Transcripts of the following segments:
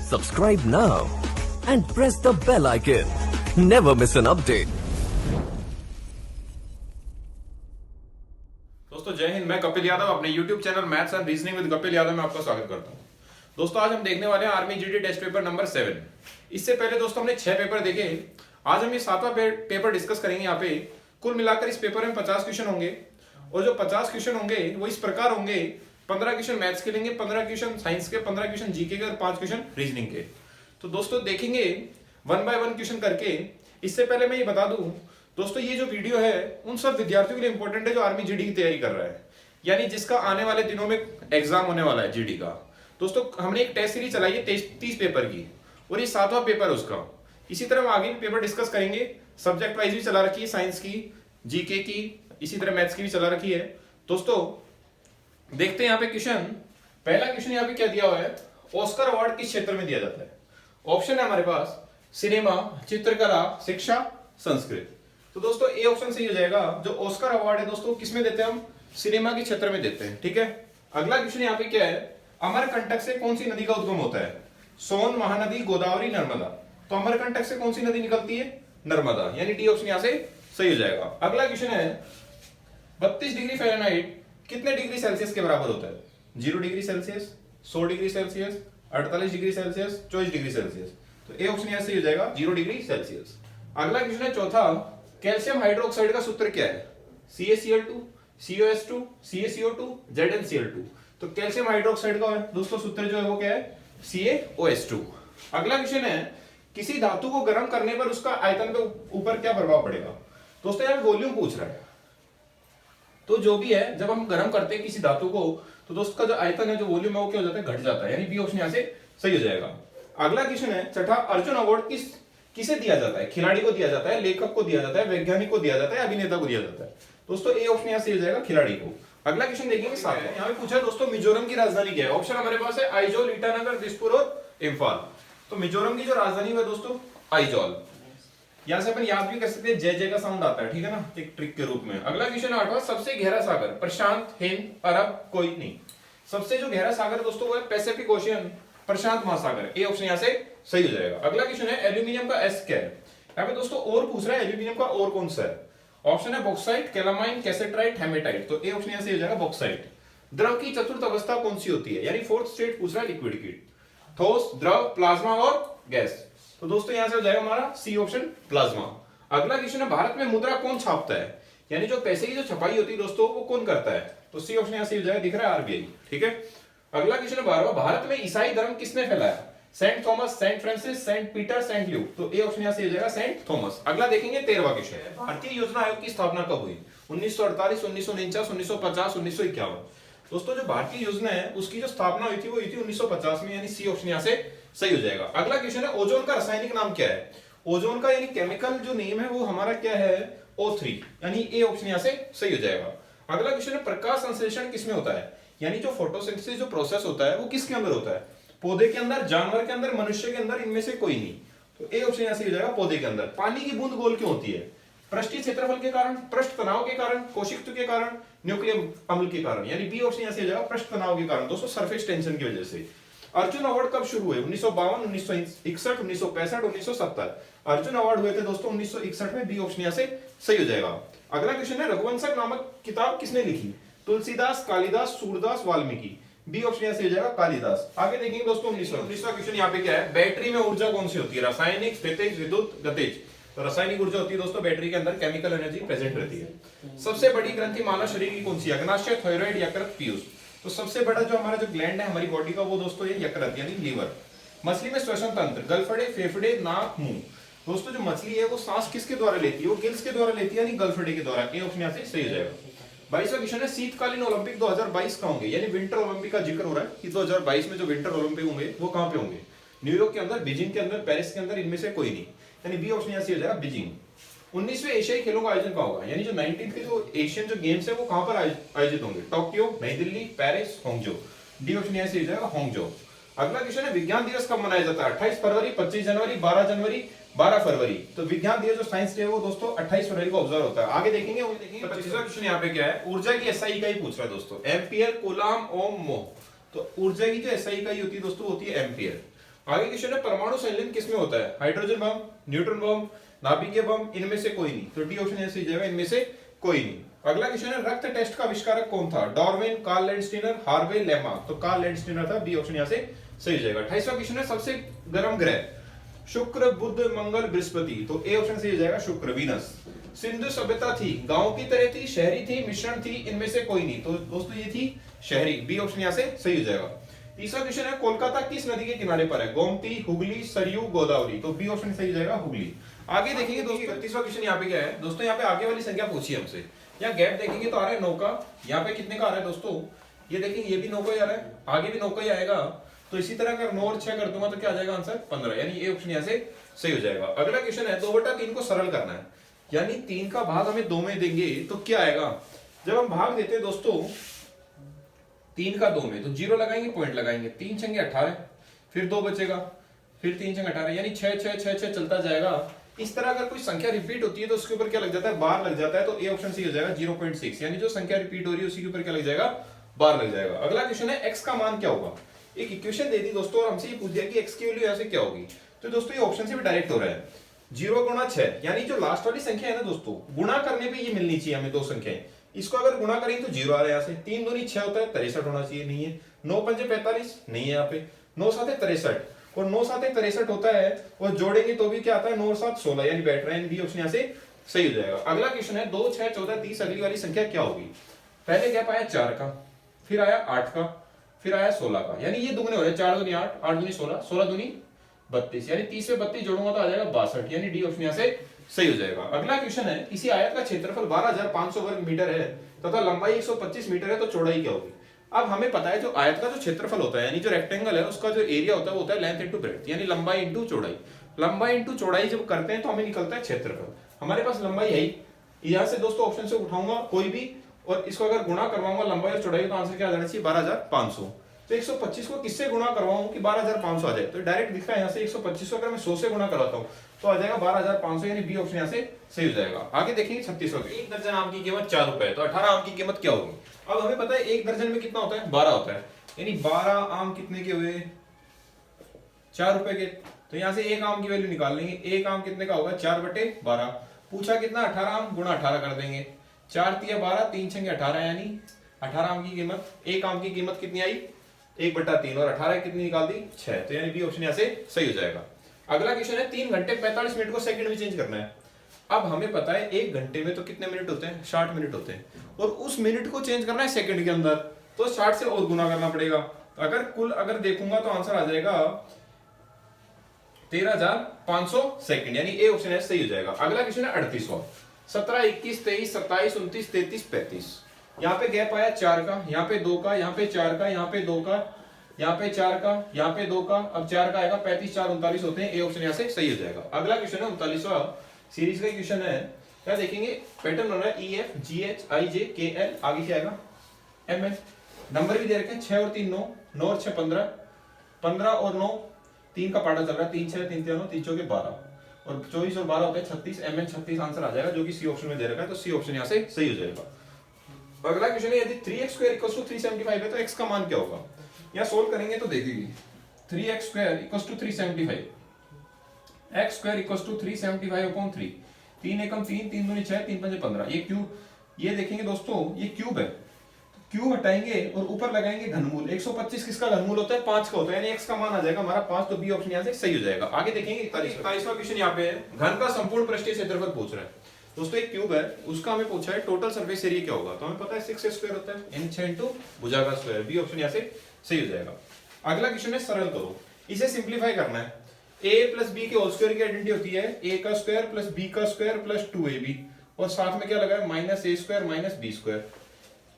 Subscribe now and press the bell icon. Never miss an update. दोस्तों जय हिंद। मैं कपिल यादव अपने YouTube channel maths and reasoning with Kapil Yadav में आपका स्वागत करता हूं। दोस्तों आज हम देखने वाले हैं army GD test paper number 7। इससे पहले दोस्तों हमने 6 पेपर देखे। आज हम ये 7वां पेपर डिस्कस करेंगे। यहाँ पे कुल मिलाकर इस पेपर में 50 क्वेश्चन होंगे और जो 50 क्वेश्चन होंगे वो इस प्रकार होंगे। 15 क्वेश्चन मैथ्स के लेंगे, 15 क्वेश्चन साइंस के, 15 क्वेश्चन जीके के और 5 क्वेश्चन रीजनिंग के। तो दोस्तों देखेंगे 1 बाय 1 क्वेश्चन करके। इससे पहले मैं ये बता दूं दोस्तों, ये जो वीडियो है उन सब विद्यार्थियों के लिए इंपॉर्टेंट है जो आर्मी जीडी की तैयारी कर रहा है, यानी जिसका आने वाले दिनों में एग्जाम होने वाला है जीडी का। दोस्तों हमने एक टेस्ट सीरीज चलाई है 30 पेपर की और ये 7वां पेपर है उसका। इसी तरह हम आगे भी पेपर डिस्कस करेंगे। सब्जेक्ट वाइज भी चला रखी है, साइंस की, जीके की, इसी तरह मैथ्स की भी चला रखी है। दोस्तों देखते हैं यहाँ पे क्वेश्चन। पहला क्वेश्चन यहाँ पे क्या दिया हुआ है, ऑस्कर अवार्ड किस क्षेत्र में दिया जाता है। ऑप्शन है हमारे पास सिनेमा, चित्रकला, शिक्षा, संस्कृत। तो दोस्तों ए ऑप्शन सही हो जाएगा। जो ऑस्कर अवार्ड है दोस्तों किसमें देते हैं हम, सिनेमा के क्षेत्र में देते हैं। ठीक है। अगला क्वेश्चन यहाँ पे क्या है, अमरकंटक से कौन सी नदी का उद्गम होता है। सोन, महानदी, गोदावरी, नर्मदा। तो अमरकंटक से कौन सी नदी निकलती है, नर्मदा, यानी डी ऑप्शन यहाँ से सही हो जाएगा। अगला क्वेश्चन है 32 डिग्री फ़ारेनहाइट कितने डिग्री सेल्सियस के बराबर होता है। 0 degree Celsius, 100 degree Celsius, 48 degree Celsius, 24 degree Celsius. तो ए ऑप्शन यहाँ से हो जाएगा 0 डिग्री सेल्सियस। अगला क्वेश्चन है चौथा, कैल्शियम हाइड्रोक्साइड का सूत्र क्या है। CaCl2, COS2, CaCO2, ZnCl2। तो कैल्शियम हाइड्रोक्साइड का दोस्तों सूत्र जो है वो क्या है, CaOH2। अगला क्वेश्चन है किसी धातु को गर्म करने पर उसका आयतन के ऊपर क्या प्रभाव पड़ेगा। दोस्तों यहाँ वॉल्यूम पूछ रहा है। तो जो भी है जब हम गर्म करते हैं किसी धातु को तो दोस्तों का जो आयतन है, जो वॉल्यूम है वो क्या हो जाता है, घट जाता है, यानी बी ऑप्शन यहाँ से सही हो जाएगा। अगला क्वेश्चन है छठा, अर्जुन अवार्ड किसे दिया जाता है। खिलाड़ी को दिया जाता है, लेखक को दिया जाता है, वैज्ञानिक को दिया जाता है, अभिनेता को दिया जाता है। दोस्तों ए ऑप्शन यहाँ से हो जाएगा खिलाड़ी को। अगला क्वेश्चन देखेंगे साथ में। यहाँ पे पूछा है दोस्तों मिजोरम की राजधानी क्या है। ऑप्शन हमारे पास है आइजोल, ईटानगर, दिसपुर और इम्फाल। तो मिजोरम की जो राजधानी है दोस्तों आइजोल। यहां से अपन याद भी कर सकते हैं, जय जय का साउंड आता है, ठीक है ना, एक ट्रिक के रूप में। अगला क्वेश्चन 8वां, सबसे गहरा सागर, प्रशांत, हिंद, अरब, कोई नहीं। सबसे जो गहरा सागर दोस्तों वो है पैसिफिक ओशियन, प्रशांत महासागर। ए ऑप्शन यहां से सही हो जाएगा। अगला क्वेश्चन है एल्यूमिनियम का एस क्या है। यहाँ पे दोस्तों और पूछ रहा है एल्यूमिनियम का और कौन सा है। ऑप्शन है बॉक्साइट, कैलामाइन, कैसेट्राइट, हेमेटाइट। तो ए ऑप्शन यहां से हो जाएगा बॉक्साइट। द्रव की चतुर्थ अवस्था कौन सी होती है, यानी फोर्थ स्टेट पूछ रहा है लिक्विड की। ठोस, द्रव, प्लाज्मा और गैस। तो दोस्तों यहां से हो जाएगा हमारा सी ऑप्शन प्लाज्मा। अगला क्वेश्चन है भारत में मुद्रा कौन छापता है, यानी जो पैसे की जो छपाई होती है दोस्तों वो कौन करता है। तो सी ऑप्शन यहां से हो जाएगा, दिख रहा है आरबीआई। ठीक है। अगला क्वेश्चन है 12वां, भारत में ईसाई धर्म किसने फैलाया। Saint Thomas, Saint Francis, Saint Peter, Saint Luke. तो ए ऑप्शन यहां से हो जाएगा सेंट थॉमस। अगला देखेंगे 13वां क्वेश्चन, भारतीय योजना आयोग की स्थापना कब हुई। 1948, 1949, 1950, 1951। दोस्तों जो भारतीय योजना है उसकी जो स्थापना हुई थी वो हुई थी 1950 में, यानी सी ऑप्शन यहां से सही हो जाएगा। अगला क्वेश्चन है ओजोन का रासायनिक नाम क्या है। ओजोन का यानी केमिकल जो नेम है वो हमारा क्या है, O3, यानी ए ऑप्शन यहां से सही हो जाएगा। अगला क्वेश्चन है प्रकाश संश्लेषण किसमें होता है, यानी जो फोटोसिंथेसिस जो प्रोसेस होता है वो किसके अंदर होता है। पौधे के अंदर, जानवर के अंदर, मनुष्य के अंदर, इनमें से कोई नहीं। तो ए ऑप्शन यहां से हो जाएगा पौधे के अंदर। पानी की बूंद गोल क्यों होती है, पृष्ठीय क्षेत्रफल के कारण, पृष्ठ तनाव के कारण, कोशिकात्व के कारण, न्यूक्लियर अम्ल के कारण, यानी बी ऑप्शन यहां से हो जाएगा पृष्ठ तनाव के कारण, दोस्तों सरफेस टेंशन की वजह से। अर्जुन अवार्ड कब शुरू हुए, 1952, 1961, 1965, 1970। अर्जुन अवार्ड हुए थे दोस्तों 1961 में। बी ऑप्शन यहां से सही हो जाएगा। अगला क्वेश्चन है रघुवंशक नामक किताब किसने लिखी। तुलसीदास, कालिदास, सूरदास, वाल्मीकि। बी ऑप्शन यहां से हो जाएगा कालिदास। आगे देखेंगे दोस्तों 19वां क्वेश्चन यहाँ पे क्या है, बैटरी में ऊर्जा कौन सी होती है, रासायनिक, स्थितिज, विद्युत, गतिज। तो रासायनिक ऊर्जा होती है दोस्तों बैटरी के अंदर, केमिकल एनर्जी प्रेजेंट रहती है। सबसे बड़ी ग्रंथि मानव शरीर की कौन सी है, अग्नाशय, थायराइड, यकृत, पीयूष। तो सबसे बड़ा जो हमारा जो ग्लैंड है हमारी बॉडी का वो दोस्तों ये यकृत यानी लीवर। मछली में श्वसन तंत्र, गलफड़े, फेफड़े, नाक, मुंह। दोस्तों जो मछली है वो सांस किसके द्वारा लेती है, वो गिल्स के द्वारा लेती है, यानी गलफड़े के द्वारा। ए ऑप्शन यहां से सही हो जाएगा। 22वां क्वेश्चन है शीतकालीन ओलंपिक 2022 का होंगे, यानी विंटर ओलंपिक का जिक्र हो रहा है कि 2022 में जो विंटर ओलंपिक होंगे वो कहां पे होंगे। न्यूयॉर्क के अंदर, बीजिंग के अंदर, पेरिस के अंदर, इनमें से कोई नहीं, यानी बी ऑप्शन यहां से हो जाएगा बीजिंग। 19वें एशियाई खेलों का आयोजन कहां होगा, यानी जो 19th के जो एशियन जो गेम्स है वो कहां पर आयोजित होंगे। टोक्यो, नई दिल्ली, पेरिस, होंगजो। डी ऑप्शन यहां से हो जाएगा होंगजो। अगला क्वेश्चन है विज्ञान दिवस कब मनाया जाता है, 28 फरवरी, 25 जनवरी, 12 जनवरी, 12 फरवरी। तो विज्ञान दिवस जो साइंस डे है वो दोस्तों 28 फरवरी को ऑब्जर्व होता है। आगे देखेंगे 25वां क्वेश्चन यहाँ पे क्या है, ऊर्जा की एसआई इकाई पूछ रहा है दोस्तों, एम्पियर, कूलाम, ओम, मोह। तो ऊर्जा की जो एसआई इकाई होती है दोस्तों होती है एम्पियर। आगे क्वेश्चन है परमाणु संलयन किसमें होता है? हाइड्रोजन बम, न्यूट्रॉन बम, नाभिकीय बम, इनमें से कोई नहीं। तो डी ऑप्शन ऐसे ही जाएगा, इनमें से कोई नहीं। अगला क्वेश्चन है रक्त टेस्ट का आविष्कारक कौन था? डार्विन, कार्ल लैंडस्टीनर, हार्वे, लेमा। तो कार्ल लैंडस्टीनर था, बी ऑप्शन यहां से सही हो जाएगा। 28वां क्वेश्चन है सबसे गर्म ग्रह शुक्र, बुध, मंगल, बृहस्पति। तो ए ऑप्शन सही हो जाएगा, शुक्र, वीनस। सिंधु सभ्यता थी गांव की तरह थी, शहरी थी, मिश्रण थी, इनमें से कोई नहीं। तो दोस्तों ये थी शहरी, बी ऑप्शन यहां से सही हो जाएगा। तीसरा क्वेश्चन है कोलकाता किस नदी के किनारे पर है? गोमती, हुगली, सरयू, गोदावरी। तो बी ऑप्शन सही हो जाएगा, हुगली। आगे देखेंगे दोस्तों 31वां क्वेश्चन यहाँ पे क्या है दोस्तों, यहाँ पे आगे वाली संख्या पूछी है हमसे। यहाँ गैप देखेंगे तो आ रहा है 9 का, यहाँ पे कितने का आ रहा है दोस्तों? ये देखेंगे ये भी 9 का ही आ रहा है, आगे भी 9 का ही आएगा। तो इसी तरह अगर 9 और 6 कर दूंगा तो क्या आ जाएगा आंसर? 15, यानी ये ऑप्शन यहाँ से सही हो जाएगा। अगला क्वेश्चन है 2/3 को सरल करना है, यानी 3 का भाग हमें 2 में देंगे तो क्या आएगा? जब हम भाग देते हैं दोस्तों 3 का 2 में, तो 0 लगाएंगे, पॉइंट लगाएंगे, 3 छंगे 18, फिर 2 बचेगा, फिर 3 छंगे 18, यानी 6 6 6 6 चलता जाएगा। इस तरह अगर कोई संख्या रिपीट होती है तो उसके ऊपर क्या लग जाता है? बार लग जाता है। तो ए ऑप्शन सही हो जाएगा 0.6, यानी जो संख्या रिपीट हो रही है उसी के ऊपर क्या लग जाएगा? बार लग जाएगा। अगला क्वेश्चन है x का मान क्या होगा? एक इक्वेशन दे दी दोस्तों और हमसे ये पूछ दिया कि x की वैल्यू यहाँ से क्या होगी। तो दोस्तों ये ऑप्शन से भी डायरेक्ट हो रहा है, 0 गुणा 6, यानी जो लास्ट वाली संख्या है ना दोस्तों, गुणा करने पे ये मिलनी चाहिए हमें दो संख्याएं। इसको अगर गुणा करेंगे तो 0 आ रहा है यहाँ से, 3 दूनी 6 होता है, 63 होना चाहिए, नहीं है। 9 पंजे 45 नहीं है यहाँ पे, 9 7 63, और 9 7 63 होता है, और जोड़ेंगे तो भी क्या आता है? 9 और 7 16, यानी बैठ रहा है, बी ऑप्शन यहाँ से सही हो जाएगा। अगला क्वेश्चन है 2 6 14 30, अगली वाली संख्या क्या होगी? पहले गैप आया 4 का, फिर आया 8 का, फिर आया 16 का, यानी ये दुगने हो रहे हैं, 4 दूनी 8, 8 दूनी 16, 16 दूनी 32, यानी 30 में 32 जोड़ूंगा तो आ जाएगा 62, यानी डी ऑप्शन यहाँ से सही हो जाएगा। अगला क्वेश्चन है किसी आयत का क्षेत्रफल 12,500 वर्ग मीटर है तथा लंबाई 125 मीटर है, तो चौड़ाई क्या होगी? अब हमें पता है जो आयत का जो क्षेत्रफल होता है, यानी जो रेक्टेंगल है उसका जो एरिया होता है वो होता है लेंथ इंटू ब्रेड्थ, यानी लंबाई इंटू चौड़ाई। लंबाई इंटू चौड़ाई जब करते हैं तो हमें निकलता है क्षेत्रफल। हमारे पास लंबाई है, यहाँ से दोस्तों ऑप्शन से उठाऊंगा कोई भी, और इसको अगर गुणा करवाऊंगा लंबाई और चौड़ाई, तो आंसर क्या आ जाना चाहिए? 12,500। तो 125 को किससे गुणा करवाऊं कि 12,500 आ जाए? तो डायरेक्ट दिखा है यहाँ से 125 को अगर मैं 100 से गुणा करवाता हूं तो आ जाएगा 12,500, यानी बी ऑप्शन यहाँ से सही हो जाएगा। आगे देखेंगे 36वां, एक दर्जन आम की कीमत 4 रुपए है, तो 18 आम की कीमत क्या होगी? अब हमें पता है एक दर्जन में कितना होता है? 12 होता है, यानी 12 आम कितने के हुए? 4 रुपए के। तो यहाँ से एक आम की वैल्यू निकाल लेंगे, एक आम कितने का होगा? 4/12। पूछा कितना? 18 आम, गुणा 18 कर देंगे, 4 तिया 12, 3 छंगे 18, यानी 18 आम की कीमत, एक आम की कीमत कितनी आई? 1/3, और 18 कितनी निकाल दी? 6, तो यानी बी ऑप्शन यहाँ से सही हो जाएगा। अगला क्वेश्चन है 3 घंटे 45 मिनट को सेकंड में चेंज करना है। अब हमें पता है 1 घंटे में तो कितने मिनट होते हैं? 60 मिनट होते हैं, और उस मिनट को चेंज करना है सेकंड के अंदर, तो 60 से और गुना करना पड़ेगा। अगर कुल अगर देखूंगा तो आंसर आ जाएगा 13,500 सेकंड, यानी ए ऑप्शन है सही हो जाएगा। अगला क्वेश्चन है 38वां, 17 21 23 27 29 33 35। यहाँ पे गैप आया 4 का, यहाँ पे 2 का, यहाँ पे 4 का, यहाँ पे 2 का, यहाँ पे 4 का, यहाँ पे 2 का, अब 4 का आएगा, 35 4 39 होते हैं, ए ऑप्शन यहाँ से सही हो जाएगा। अगला क्वेश्चन है 39वां सीरीज का क्वेश्चन है, क्या देखेंगे? पैटर्न बन रहा है EFGHIJKL, आगे क्या आएगा? MN। नंबर भी दे रखे हैं 6 और 3 9, 9 और 6 15, 15 और 9 3 का पार्टा चल रहा है, 3 6 3 3 9 3 4 12, और 24 और 12 होते हैं 36, MN 36 आंसर आ जाएगा, जो कि सी ऑप्शन में दे रखा है, तो सी ऑप्शन यहाँ से सही हो जाएगा। अगला क्वेश्चन है यदि 3x² = 375 है तो x का मान क्या होगा? यहाँ सोल्व करेंगे तो देखिए 3x² = 375, x² = 375/3, 3 एकम 3, 3 दूनी 6, 3 पंजे 15, ये क्यूब, ये देखेंगे दोस्तों ये क्यूब है, क्यूब हटाएंगे और ऊपर लगाएंगे घनमूल। 125 किसका घनमूल होता है? 5 का होता है, यानी x का मान आ जाएगा हमारा 5, तो बी ऑप्शन यहाँ से सही हो जाएगा। आगे देखेंगे 41वां क्वेश्चन यहाँ पे है, घन का संपूर्ण पृष्ठीय क्षेत्रफल पूछ रहा है। दोस्तों एक क्यूब है, उसका हमें पूछा है टोटल सरफेस एरिया क्या होगा, तो हमें पता है 6a² होता है, यानी 6 × भुजा का स्क्वायर, बी ऑप्शन यहाँ से सही हो जाएगा। अगला क्वेश्चन है सरल करो, इसे सिंप्लीफाई करना है। a + b के होल स्क्वायर की आइडेंटिटी होती है a का स्क्वायर + b का स्क्वायर + 2ab, और साथ में क्या लगा है? -a² - b²,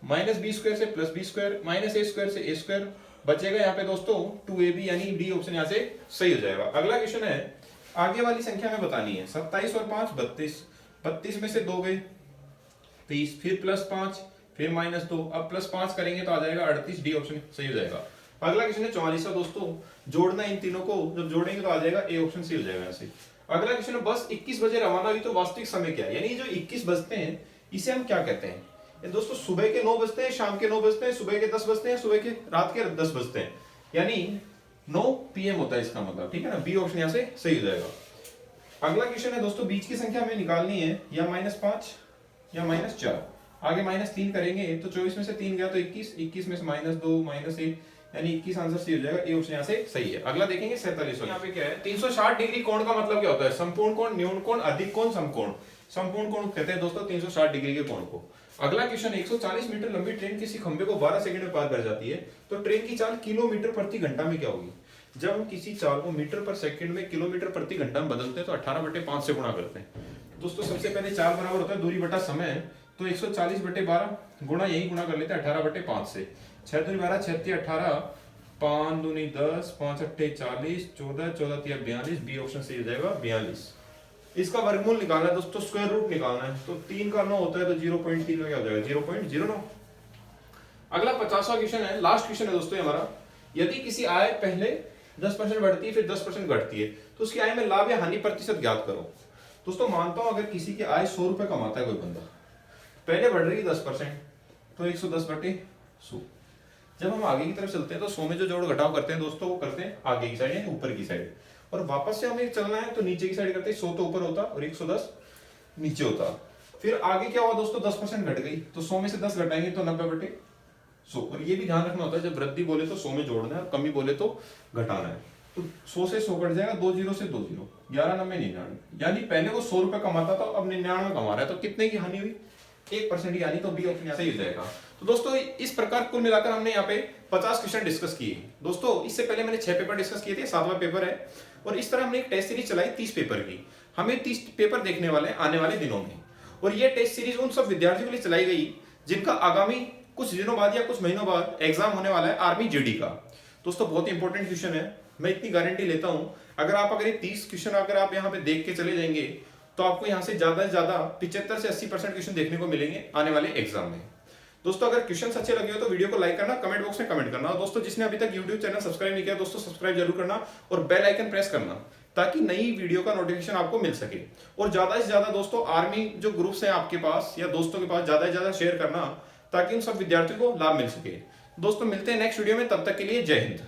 -b² से +b², -a² से a², बचेगा यहाँ पे दोस्तों 2ab, यानी डी ऑप्शन यहाँ से सही हो जाएगा। अगला क्वेश्चन है आगे वाली संख्या में बतानी है, 27 और 5 32, 32 में से 2 गए 30, फिर +5, फिर -2, अब +5 करेंगे तो आ जाएगा 38, डी ऑप्शन सही हो जाएगा। अगला क्वेश्चन है 44वां दोस्तों, जोड़ना इन तीनों को, जब जोड़ेंगे तो आ जाएगा ए ऑप्शन सही हो जाएगा यहाँ से। अगला क्वेश्चन है बस 21 बजे रवाना हुई तो वास्तविक समय क्या है? यानी जो 21 बजते हैं इसे हम क्या कहते हैं? ये दोस्तों सुबह के 9 बजते हैं, शाम के 9 बजते हैं, सुबह के 10 बजते हैं, सुबह के रात के 10 बजते हैं, यानी 9 PM होता है इसका मतलब, ठीक है ना। बी ऑप्शन यहाँ से सही हो जाएगा। अगला क्वेश्चन है दोस्तों, बीच की संख्या हमें निकालनी है, या -5 या -4। आगे -3 करेंगे तो 24 में से 3 गया तो 21, 21 में से -2 -1, यानी 21 आंसर सही हो जाएगा। ए ऑप्शन यहाँ से सही है। अगला देखेंगे 47। यहाँ पे क्या है, 360 डिग्री कोण का मतलब क्या होता है? संपूर्ण कोण, न्यून कोण, अधिक कोण, समकोण। संपूर्ण कोण कहते हैं दोस्तों 360 डिग्री के कोण को। अगला क्वेश्चन, 140 मीटर लंबी ट्रेन किसी खंबे को 12 सेकंड में पार कर जाती है, तो ट्रेन की चाल किलोमीटर प्रति घंटा में क्या होगी? जब हम किसी चाल को मीटर पर सेकंड में किलोमीटर प्रति घंटा में बदलते हैं तो 18/5 से गुणा करते हैं। दोस्तों सबसे पहले चाल बराबर होता है दूरी बटा समय, तो 140/12 गुणा यही गुणा कर लेते हैं 18/5 से। 6 दूनी 12, 6 तिया 18, 5 दूनी 10, 5 अट्ठे 40, 14, 14 तिया 42। बी ऑप्शन सही हो जाएगा 42। इसका वर्गमूल निकालना है दोस्तों, स्क्वायर रूट निकालना है, तो 3 का 9 होता है तो 0.3 में क्या हो जाएगा? 0.09। अगला 50वां क्वेश्चन है, लास्ट क्वेश्चन है दोस्तों हमारा। यदि किसी आय पहले 10% बढ़ती है फिर 10% घटती है, तो उसकी आय में लाभ या हानि प्रतिशत ज्ञात करो। दोस्तों मानता हूं अगर किसी की आय 100 रुपए कमाता है कोई बंदा, पहले बढ़ रही है 10%, तो 110/100। जब हम आगे की तरफ चलते हैं तो 100 में जो जोड़ घटाव करते हैं दोस्तों, वो करते हैं आगे की साइड यानी ऊपर की साइड, और वापस से हमें चलना है तो नीचे की साइड करते हैं। 100 तो ऊपर होता और 110 नीचे होता। फिर आगे क्या हुआ दोस्तों, 10% घट गई, तो 100 में से 10 घटाएंगे तो 90/100। और ये भी ध्यान रखना होता है, जब वृद्धि बोले तो 100 में जोड़ना है और कमी बोले तो घटाना है। तो 100 से 100 कट जाएगा, 2 0 से 2 0, 11 90 99। यानी पहले वो 100 रुपए कमाता था, अब 99 कमा रहा है, तो कितने की हानि हुई? 1% की हानि। तो बी ऑप्शन सही हो जाएगा। तो दोस्तों इस प्रकार कुल मिलाकर हमने यहाँ पे 50 क्वेश्चन डिस्कस किए। दोस्तों इससे पहले मैंने 6 पेपर डिस्कस किए थे, 7वां पेपर है, और इस तरह हमने एक टेस्ट सीरीज चलाई 30 पेपर की। हमें 30 पेपर देखने वाले हैं आने वाले दिनों में, और ये टेस्ट सीरीज उन सब विद्यार्थियों के लिए चलाई गई जिनका आगामी कुछ दिनों बाद या कुछ महीनों बाद एग्जाम होने वाला है आर्मी जीडी का। दोस्तों बहुत इंपॉर्टेंट क्वेश्चन है, मैं इतनी गारंटी लेता हूं, अगर ये 30 क्वेश्चन अगर आप यहाँ पे देख के चले जाएंगे तो आपको यहाँ से ज्यादा से ज्यादा 75 से 80% क्वेश्चन देखने को मिलेंगे आने वाले एग्जाम में। दोस्तों अगर क्वेश्चन अच्छे लगे हो तो वीडियो को लाइक करना, कमेंट बॉक्स में कमेंट करना, और दोस्तों जिसने अभी तक यूट्यूब चैनल सब्सक्राइब नहीं किया दोस्तों सब्सक्राइब जरूर करना और बेल आइकन प्रेस करना, ताकि नई वीडियो का नोटिफिकेशन आपको मिल सके। और ज्यादा से ज्यादा दोस्तों आर्मी जो ग्रुप्स हैं आपके पास या दोस्तों के पास ज्यादा से ज्यादा शेयर करना, ताकि उन सब विद्यार्थियों को लाभ मिल सके। दोस्तों मिलते हैं नेक्स्ट वीडियो में, तब तक के लिए जय हिंद।